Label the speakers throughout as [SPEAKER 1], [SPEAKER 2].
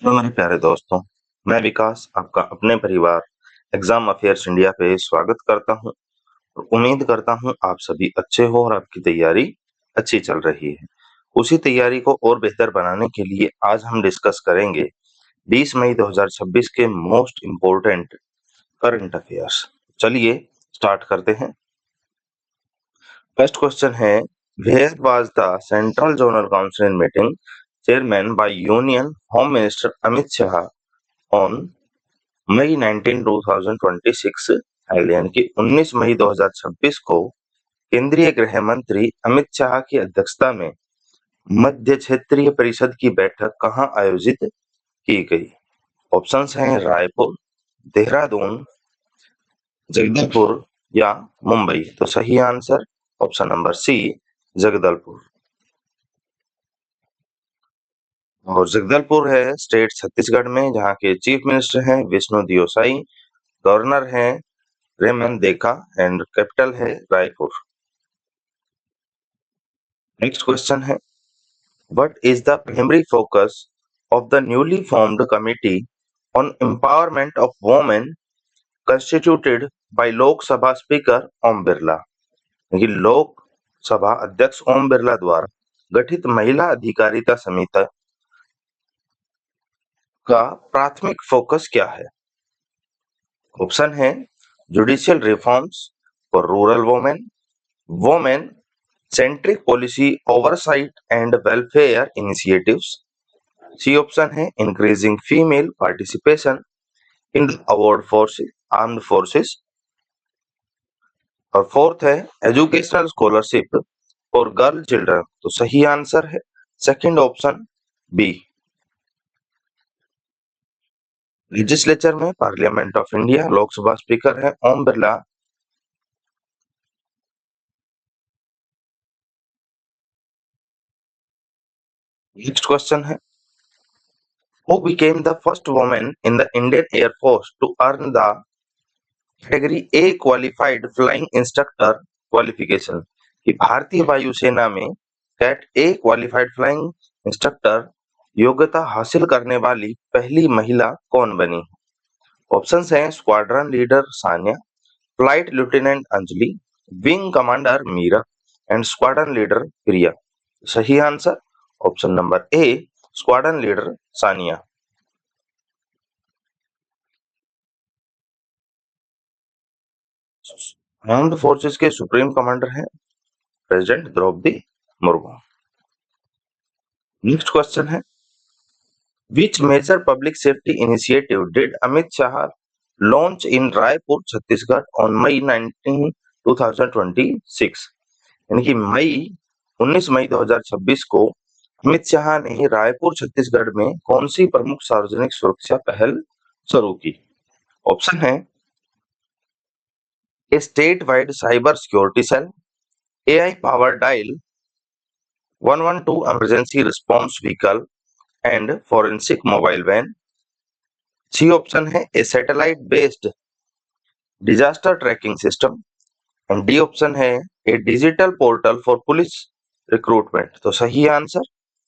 [SPEAKER 1] Hello मेरे प्यारे दोस्तों, मैं विकास आपका अपने परिवार एग्जाम अफेयर्स इंडिया पे स्वागत करता हूं और उम्मीद करता हूं आप सभी अच्छे हो और आपकी तैयारी अच्छी चल रही है। उसी तैयारी को और बेहतर बनाने के लिए आज हम डिस्कस करेंगे 20 मई 2026 के मोस्ट इम्पोर्टेंट करंट अफेयर्स। चलिए स्टार्ट करते हैं। फर्स्ट क्वेश्चन है, where was the central zonal council meeting chairman by union home minister Amit Shah on May 19 2026 यानी कि 19 मई 2026 को केंद्रीय गृह मंत्री अमित शाह की अध्यक्षता में मध्य क्षेत्रीय परिषद की बैठक कहां आयोजित की गई? ऑप्शंस हैं रायपुर, देहरादून, जगदलपुर या मुंबई। तो सही answer option number C, Jagdalpur. और जगदलपुर है स्टेट छत्तीसगढ़ में, जहां के चीफ मिनिस्टर हैं विष्णु दियो साई, गवर्नर हैं रेमन देका एंड कैपिटल है रायपुर। नेक्स्ट क्वेश्चन है, what is the primary focus of the newly formed committee on empowerment of women constituted by Lok Sabha speaker Om Birla? Lok Sabha अध्यक्ष ओम बिरला द्वारा गठित महिला अधिकारिता समिति का प्राथमिक फोकस क्या है? ऑप्शन है judicial reforms for rural women, women centric policy oversight and welfare initiatives. C option है increasing female participation in award forces armed forces. और फोर्थ है educational scholarship for girl children. तो सही आंसर है second option B. Legislature में parliament of India Lok Sabha speaker है Om Birla. Next question है, who became the first woman in the Indian Air Force to earn the category A qualified flying instructor qualification? कि भारतीय वायुसेना में कैट ए qualified flying instructor योग्यता हासिल करने वाली पहली महिला कौन बनी? ऑप्शंस हैं squadron leader Sanya, flight lieutenant Anjali, wing commander Meera and squadron leader Priya. सही answer option number A, squadron leader Sania. Armed forces के सुप्रीम कमांडर हैं president Droupadi Murmu. Next question है, which major public safety initiative did Amit Shah launch in Raipur Chhattisgarh on May 19 2026? यानी कि 19 मई 2026 को अमित शाह ने रायपुर छत्तीसगढ़ में कौन सी प्रमुख सार्वजनिक सुरक्षा पहल शुरू की? ऑप्शन है state wide cyber security cell, AI powered dial 112 emergency response vehicle and forensic mobile van। C option है a satellite based disaster tracking system and D option है a digital portal for police recruitment. तो सही answer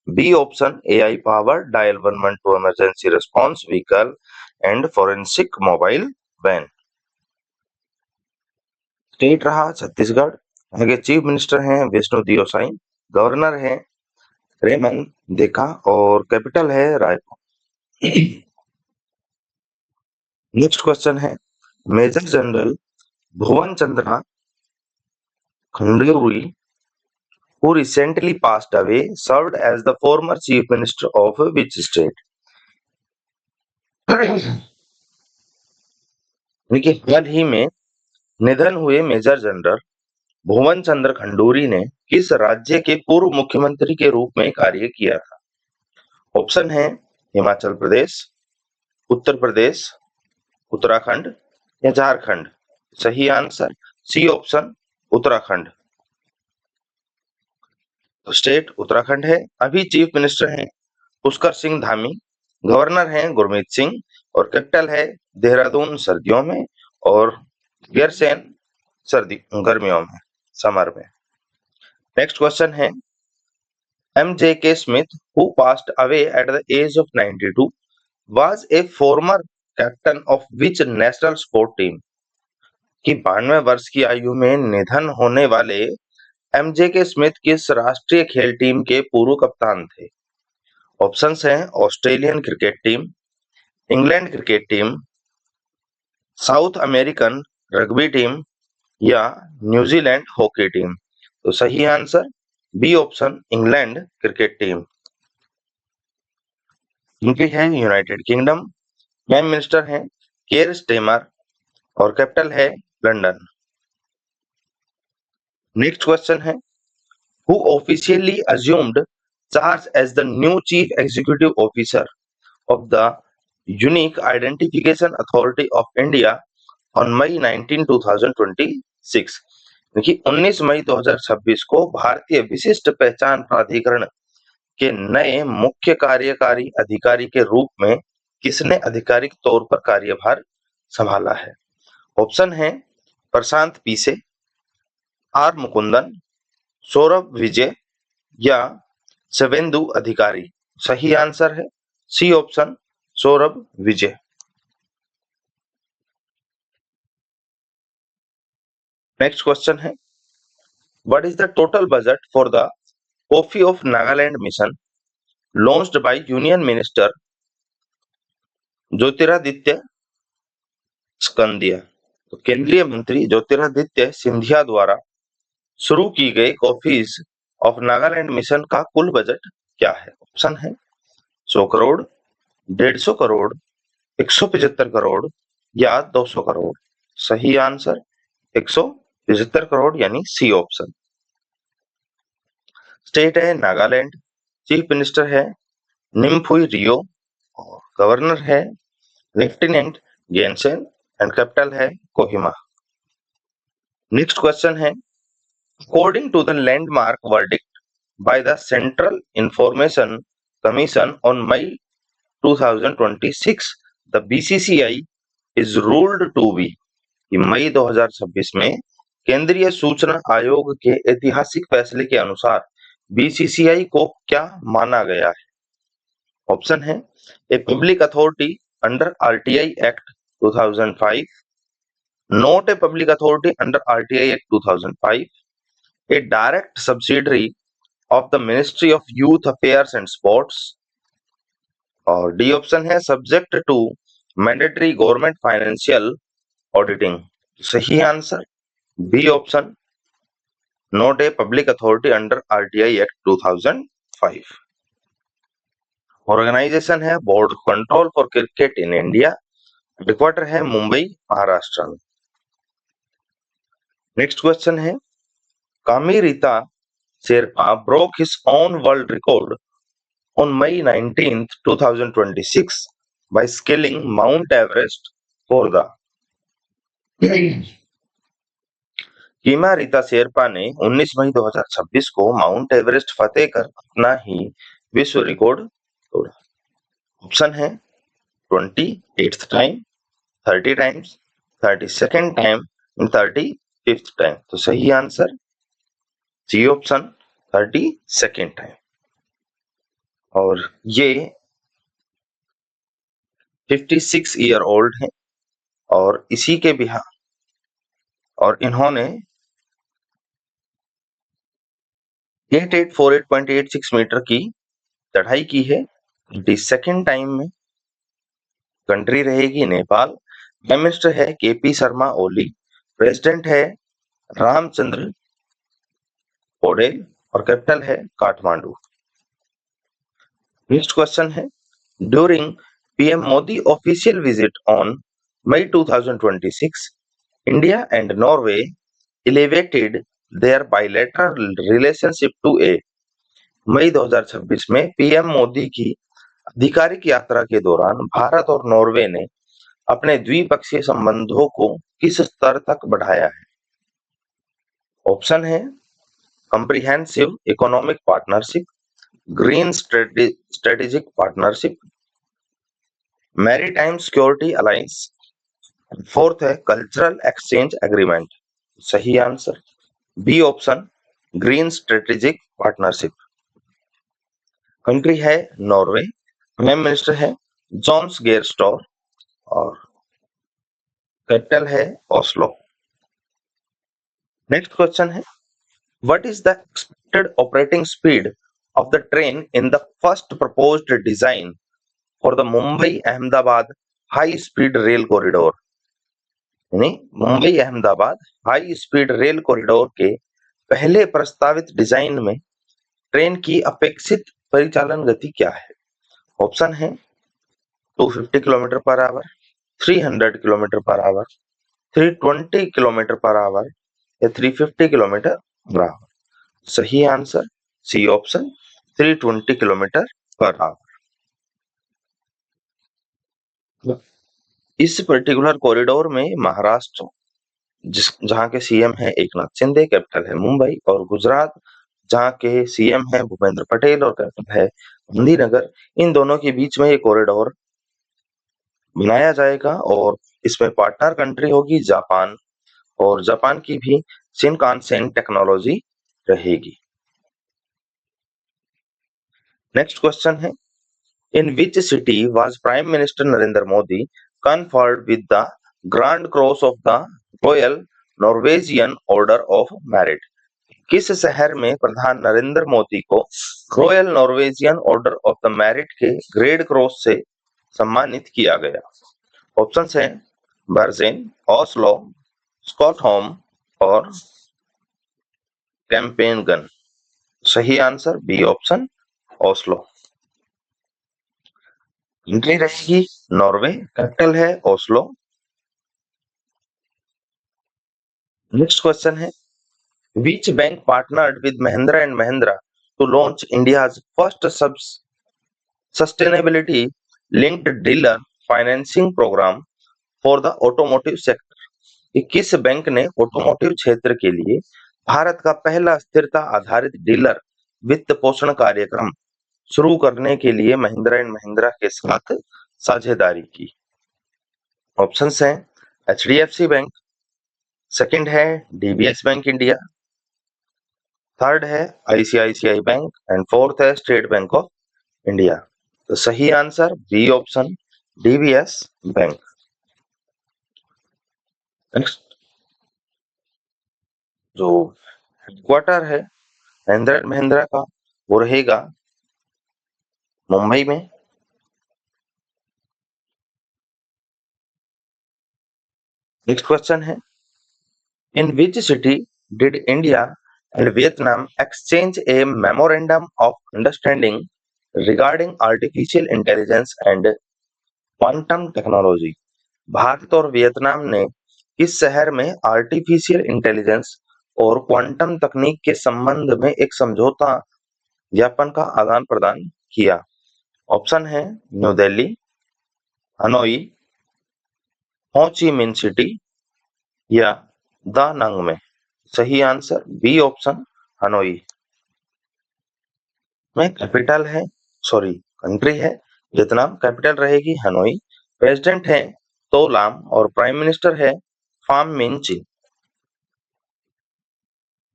[SPEAKER 1] B option AI powered dial 112 emergency response vehicle and forensic mobile van. State रहा छत्तीसगढ़, आगे chief minister हैं Vishnu Deo Sai, governor है रेमन देका और capital है Raipur. Next question है, major general Bhuvan Chandra Khanduri who recently passed away served as the former chief minister of which state? देखिए हाल ही में निधन हुए मेजर जनरल भुवन चंद्र खंडूरी ने किस राज्य के पूर्व मुख्यमंत्री के रूप में कार्य किया था? ऑप्शन है हिमाचल प्रदेश, उत्तर प्रदेश, उत्तराखंड या झारखंड। सही आंसर सी ऑप्शन उत्तराखंड। तो स्टेट उत्तराखंड है। अभी चीफ मिनिस्टर हैं पुष्कर सिंह धामी, गवर्नर हैं गुरमीत सिंह और कैपिटल है देहरादून सर्दियों में और गैरसैन सर्दी गर्मियों में, समर में। नेक्स्ट क्वेश्चन है, MJK Smith who passed away at the age of 92 was a former captain of which national sport team? कि 92 वर्ष की आयु में निधन होने वाले एमजे के स्मिथ किस राष्ट्रीय खेल टीम के पूर्व कप्तान थे? ऑप्शंस हैं Australian cricket team, England cricket team, South American rugby team या न्यूजीलैंड हॉकी टीम। तो सही answer B option England cricket team. इनकी है यूनाइटेड किंगडम, प्राइम मिनिस्टर हैं केयर स्टेमर और कैपिटल है लंदन। नेक्स्ट क्वेश्चन है who officially assumed charge as the new chief executive officer of the Unique Identification Authority of India on May 19, 2026। देखिए 19 मई 2026 को भारतीय विशिष्ट पहचान प्राधिकरण के नए मुख्य कार्यकारी अधिकारी के रूप में किसने आधिकारिक तौर पर कार्यभार संभाला है? ऑप्शन है प्रशांत पीसे, आर मुकुंदन, सौरभ विजय या शुभेंदु अधिकारी। सही आंसर है C option Saurabh Vijay. Next question है what is the total budget for the coffee of Nagaland mission launched by union minister Jyotiraditya Scindia. तो केंद्रीय मंत्री ज्योतिरादित्य सिंधिया द्वारा शुरू की गई कॉफीज ऑफ नागालैंड मिशन का कुल बजट क्या है? ऑप्शन है 100 करोड़, 150 करोड़, 175 करोड़ या 200 करोड़। सही आंसर 175 करोड़ यानी सी ऑप्शन। स्टेट है नागालैंड, चीफ मिनिस्टर है निम्फुई रियो और गवर्नर है लेफ्टिनेंट गेनसेन एंड कैपिटल है कोहिमा। नेक्स्ट क्वेश्चन है according to the landmark verdict by the central information commission on May 2026 the BCCI is ruled to be. मई 2026 में केंद्रीय सूचना आयोग के ऐतिहासिक फैसले के अनुसार बीसीसीआई को क्या माना गया है? ऑप्शन है a public authority under RTI act 2005, not a public authority under RTI act 2005, a direct subsidiary of the ministry of youth affairs and sports और डी ऑप्शन है subject to mandatory government financial auditing. सही answer B option not a public authority under RTI act 2005। Organisation है board control for cricket in India, headquarter है मुंबई महाराष्ट्र में। Next question है Kami Rita Sherpa broke his own world record on May 19, 2026 by scaling Mount Everest for the Kami Rita Sherpa ने 19 मई 2026 को mount Everest फतेह कर अपना ही विश्व record तोड़ा। ऑप्शन है 28th time, 30 times, 32nd time and 35th time. तो सही answer C option 32nd time. और ये 56 ईयर ओल्ड है और इसी के बिहार और इन्होंने 8848.86 मीटर की चढ़ाई की है। 22nd टाइम में कंट्री रहेगी नेपाल, प्राइम मिनिस्टर है केपी शर्मा ओली, प्रेसिडेंट है रामचंद्र पौडेल और कैपिटल है काठमांडू। नेक्स्ट क्वेश्चन है during PM Modi official visit on May 2026 India and Norway elevated their bilateral relationship to a। मई 2026 में पीएम मोदी की आधिकारिक यात्रा के दौरान भारत और नॉर्वे ने अपने द्विपक्षीय संबंधों को किस स्तर तक बढ़ाया है? ऑप्शन है comprehensive economic partnership, green strategic partnership, maritime security alliance, fourth है कल्चरल एक्सचेंज एग्रीमेंट। सही answer B option green strategic partnership. Country है नॉर्वे, प्राइम मिनिस्टर है जॉन्स गेयर स्टोर और कैपिटल है ओस्लो। नेक्स्ट क्वेश्चन है, what is the expected operating speed of the train in the first proposed design for the Mumbai Ahmedabad high speed rail corridor? यानी Mumbai Ahmedabad high speed rail corridor के पहले प्रस्तावित design में train की अपेक्षित परिचालन गति क्या है? ऑप्शन है 250 kilometre per hour, 300 kilometre per hour, 320 kilometre per hour या 350 किलोमीटर पर आवर। सही answer C option 320 kilometre per hour. इस पर्टिकुलर कॉरिडोर में महाराष्ट्र जहां के सीएम है एकनाथ शिंदे, कैपिटल है मुंबई, और गुजरात जहां के सीएम है भूपेंद्र पटेल और कैपिटल है गांधीनगर, इन दोनों के बीच में ये कॉरिडोर बनाया जाएगा और इसमें पार्टनर कंट्री होगी जापान, और जापान की भी शिनकानसेन टेक्नोलॉजी रहेगी। नेक्स्ट क्वेश्चन है, in which city was prime minister Narendra Modi conferred with the grand cross of the royal Norwegian order of merit? किस शहर में प्रधान नरेंद्र मोदी को royal Norwegian order of the merit के ग्रेड क्रॉस से सम्मानित किया गया? ऑप्शन है बर्जिन, ओस्लो, स्टॉकहोम और कैम्पेनगन। सही answer B option Oslo. Country रहेगी नॉर्वे, कैपिटल है ओस्लो। नेक्स्ट क्वेश्चन है, which bank partnered with Mahindra and Mahindra to launch India's first sustainability linked dealer financing program for the automotive sector? कि किस bank ने automotive क्षेत्र के लिए भारत का पहला स्थिरता आधारित डीलर वित्त पोषण कार्यक्रम शुरू करने के लिए महिंद्रा एंड महिंद्रा के साथ साझेदारी की? ऑप्शंस हैं एचडीएफसी बैंक, सेकंड है डीबीएस बैंक इंडिया, थर्ड है आईसीआईसीआई बैंक एंड फोर्थ है स्टेट बैंक ऑफ इंडिया। तो सही answer B option DBS bank. Next, जो हेडक्वार्टर है महिंद्रा एंड महिंद्रा का वो रहेगा मुंबई में। नेक्स्ट क्वेश्चन है, in which city did India and Vietnam exchange a memorandum of understanding regarding artificial intelligence and quantum technology? Bharat और वियतनाम ने इस शहर में आर्टिफिशियल इंटेलिजेंस और क्वांटम तकनीक के संबंध में एक समझौता ज्ञापन का आदान प्रदान किया? ऑप्शन है न्यू दिल्ली, हनोई, हो ची मिन सिटी या दा नंग में। सही आंसर बी ऑप्शन हनोई में। कैपिटल है सॉरी कंट्री है वियतनाम, कैपिटल रहेगी हनोई, प्रेसिडेंट है तो लाम और प्राइम मिनिस्टर है Pham Minh Chinh.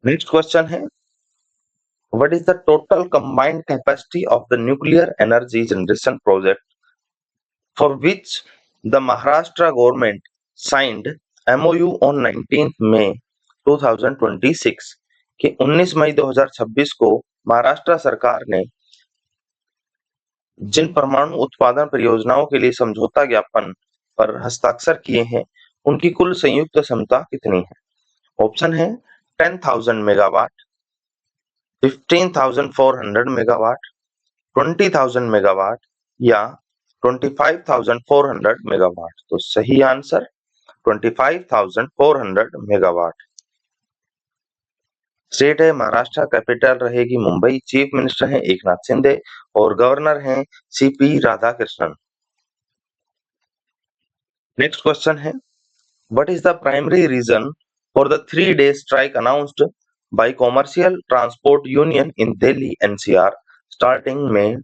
[SPEAKER 1] Next question है, what is the total combined capacity of the nuclear energy generation project for which the Maharashtra government signed MOU on 19th May 2026? कि 19 मई 2026 को महाराष्ट्र सरकार ने जिन परमाणु उत्पादन परियोजनाओं के लिए समझौता ज्ञापन पर हस्ताक्षर किए हैं उनकी कुल संयुक्त क्षमता कितनी है? ऑप्शन है 10,000 मेगावाट, 15,400 मेगावाट, 20,000 मेगावाट या 25,400 मेगावाट। तो सही आंसर 25,400 मेगावाट। स्टेट है महाराष्ट्र, कैपिटल रहेगी मुंबई, चीफ मिनिस्टर हैं एकनाथ शिंदे और गवर्नर हैं सीपी राधाकृष्णन। नेक्स्ट क्वेश्चन है, what is the primary reason for the 3-day strike announced by commercial transport union in Delhi NCR starting May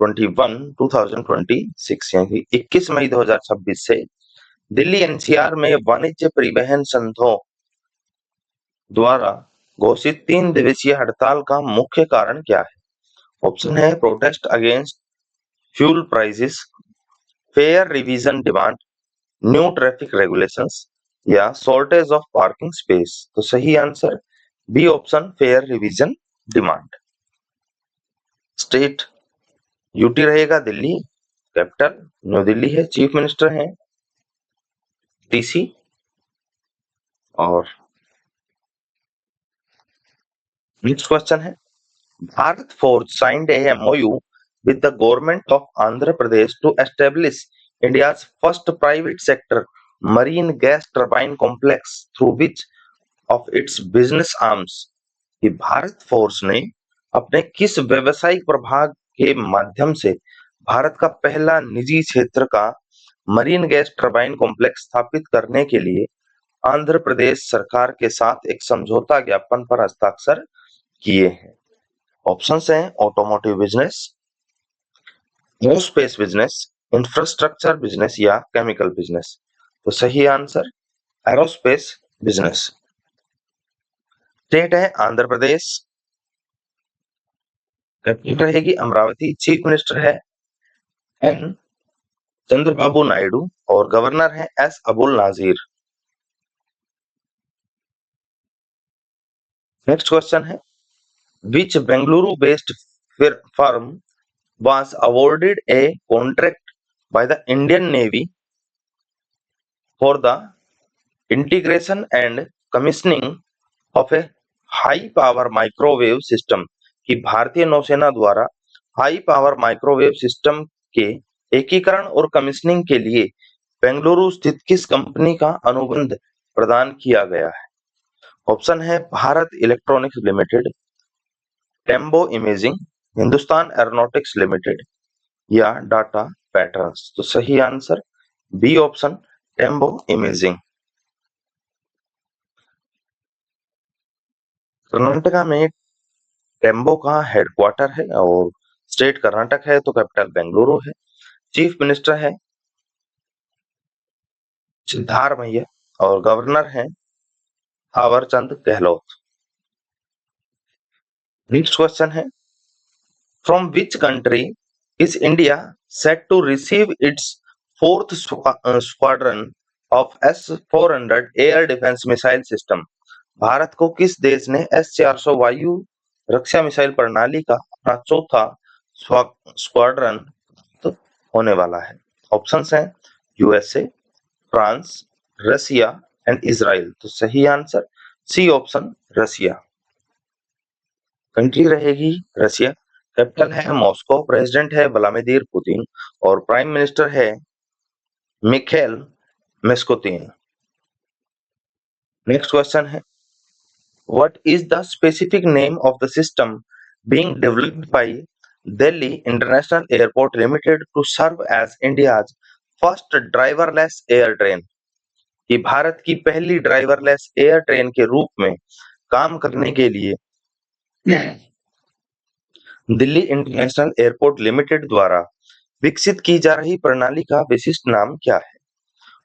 [SPEAKER 1] 21 2026? यानी 21 मई 2026 से दिल्ली एनसीआर में वाणिज्य परिवहन संघों द्वारा घोषित 3 दिवसीय हड़ताल का मुख्य कारण क्या है? ऑप्शन है protest against fuel prices, fare revision demand, new traffic regulations या शॉर्टेज ऑफ पार्किंग स्पेस? तो सही answer B option, fare revision demand. State UT रहेगा दिल्ली, कैपिटल न्यू दिल्ली है, चीफ मिनिस्टर है टीसी। और नेक्स्ट क्वेश्चन है, Bharat Forge signed a MOU with the government of Andhra Pradesh to establish India's first private sector marine gas turbine complex through which of its business arms? कि Bharat force ने अपने किस व्यवसायिक प्रभाग के माध्यम से भारत का पहला निजी क्षेत्र का मरीन गैस टरबाइन कॉम्प्लेक्स स्थापित करने के लिए आंध्र प्रदेश सरकार के साथ एक समझौता ज्ञापन पर हस्ताक्षर किए हैं? ऑप्शंस हैं automotive business, aerospace business, infrastructure business या केमिकल बिजनेस? तो सही आंसर एरोस्पेस बिजनेस। स्टेट है आंध्र प्रदेश, कैपिटल रहेगी अमरावती, चीफ मिनिस्टर है एन चंद्रबाबू नायडू और गवर्नर है S Abul Nazeer. Next question है, which Bengaluru based firm was awarded a contract by the Indian Navy for the integration and commissioning of a high power microwave system? कि भारतीय नौसेना द्वारा हाई पावर माइक्रोवेव सिस्टम के एकीकरण और कमीशनिंग के लिए बेंगलुरु स्थित किस कंपनी का अनुबंध प्रदान किया गया है? ऑप्शन है Bharat electronics limited, Tembo imaging, Hindustan aeronautics limited या डाटा पैटर्न्स? तो सही answer B option, Tembo imaging. Karnataka में टेम्बो का हेडक्वार्टर है और स्टेट कर्नाटक है, तो कैपिटल बेंगलुरु है, चीफ मिनिस्टर है सिद्धारमैया और गवर्नर है थावरचंद गहलोत। नेक्स्ट क्वेश्चन है, from which country is India set to receive its fourth squadron of S-400 air defence missile system? Bharat को किस देश ने S-400 वायु रक्षा मिसाइल प्रणाली का अपना चौथा स्क्वाड्रन होने वाला है? ऑप्शंस हैं USA, France, Russia and Israel. तो सही answer C option, Russia. Country रहेगी रसिया, कैपिटल है मॉस्को, प्रेसिडेंट है व्लादिमीर पुतिन और प्राइम मिनिस्टर है मिखेल मिशकोतिन। नेक्स्ट क्वेश्चन है, what is the specific name of the system being developed by Delhi international airport limited to serve as India's first driverless air train? कि भारत की पहली driverless air train के रूप में काम करने के लिए दिल्ली इंटरनेशनल एयरपोर्ट लिमिटेड द्वारा विकसित की जा रही प्रणाली का विशिष्ट नाम क्या है?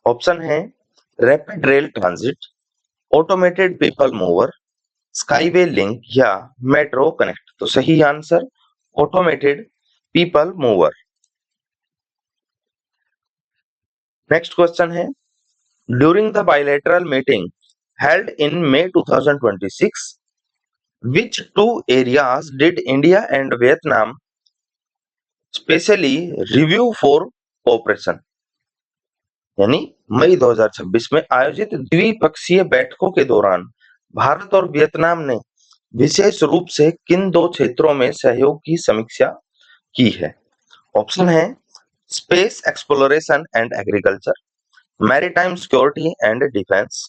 [SPEAKER 1] ऑप्शन है rapid rail transit, automated people mover, skyway link या मेट्रो कनेक्ट? तो सही answer automated people mover. Next question है, during the bilateral meeting held in May 2026, which two areas did India and Vietnam specially review for cooperation? यानी मई 2026 में आयोजित द्विपक्षीय बैठकों के दौरान भारत और वियतनाम ने विशेष रूप से किन दो क्षेत्रों में सहयोग की समीक्षा की है? ऑप्शन है space exploration and agriculture, maritime security and defence,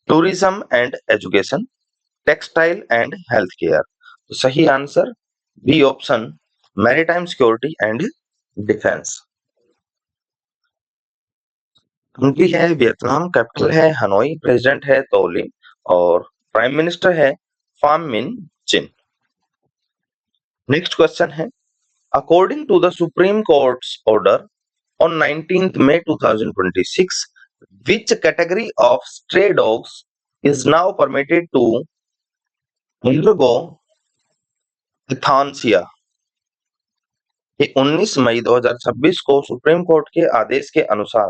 [SPEAKER 1] tourism and education, textile and health care? तो सही answer B option, maritime security and defence. Country है वियतनाम, कैपिटल है हनोई, प्रेसिडेंट है तोलिन और प्राइम मिनिस्टर है Pham Minh Chinh. Next question है, according to the Supreme Court's order on 19th May 2026, which category of stray dogs is now permitted to undergo euthanasia? कि 19 मई 2026 को supreme court के आदेश के अनुसार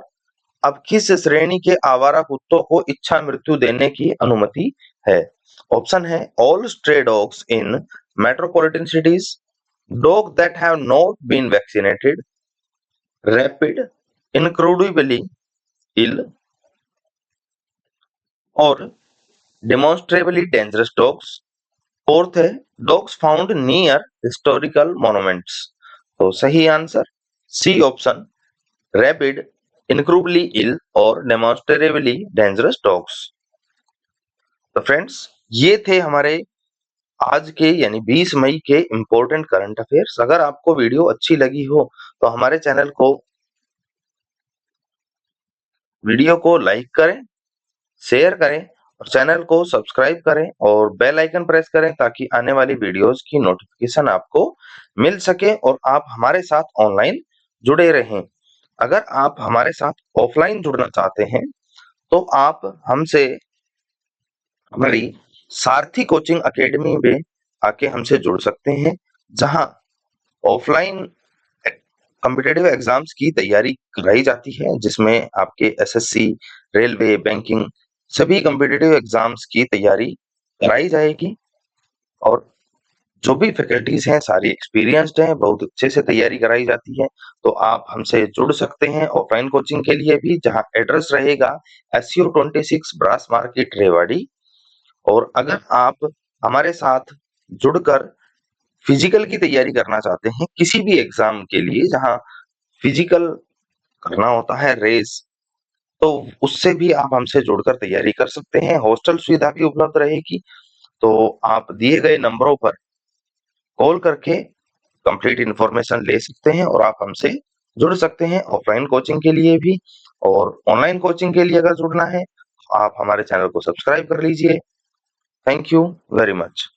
[SPEAKER 1] अब किस श्रेणी के आवारा कुत्तों को इच्छा मृत्यु देने की अनुमति है? ऑप्शन है all stray dogs in metropolitan cities, dog that have not been vaccinated, rapid, incredibly ill और डेमोन्स्ट्रेबली डेंजरस डॉग्स। फोर्थ है dogs found near historical monuments. तो सही answer C option, rapid, incredibly ill और demonstrably dangerous dogs. तो friends, ये थे हमारे आज के यानी 20 मई के इंपॉर्टेंट करंट अफेयर्स। अगर आपको वीडियो अच्छी लगी हो तो हमारे वीडियो को लाइक करें, शेयर करें और चैनल को सब्सक्राइब करें और बेल आइकन प्रेस करें ताकि आने वाली वीडियोस की नोटिफिकेशन आपको मिल सके और आप हमारे साथ ऑनलाइन जुड़े रहें। अगर आप हमारे साथ ऑफलाइन जुड़ना चाहते हैं तो आप हमसे हमारी सारथी कोचिंग एकेडमी में आके हमसे जुड़ सकते हैं, जहां ऑफलाइन कॉम्पिटिटिव एग्जाम्स की तैयारी कराई जाती है, जिसमें आपके एसएससी, रेलवे, बैंकिंग सभी कॉम्पिटिटिव एग्जाम्स की तैयारी कराई जाएगी और जो भी फैकल्टीज हैं सारी एक्सपीरियंस्ड हैं, बहुत अच्छे से तैयारी कराई जाती है। तो आप हमसे जुड़ सकते हैं ऑफलाइन कोचिंग के लिए भी, जहां एड्रेस रहेगा SU 26 ब्रास मार्केट रेवाड़ी। और अगर आप हमारे साथ जुड़कर फिजिकल की तैयारी करना चाहते हैं किसी भी एग्जाम के लिए जहां फिजिकल करना होता है रेस, तो उससे भी आप हमसे जुड़कर तैयारी कर सकते हैं। हॉस्टल सुविधा भी उपलब्ध रहेगी। तो आप दिए गए नंबरों पर कॉल करके कंप्लीट इन्फॉर्मेशन ले सकते हैं और आप हमसे जुड़ सकते हैं ऑफलाइन कोचिंग के लिए भी। और ऑनलाइन कोचिंग के लिए अगर जुड़ना है तो आप हमारे चैनल को सब्सक्राइब कर लीजिए। Thank you very much.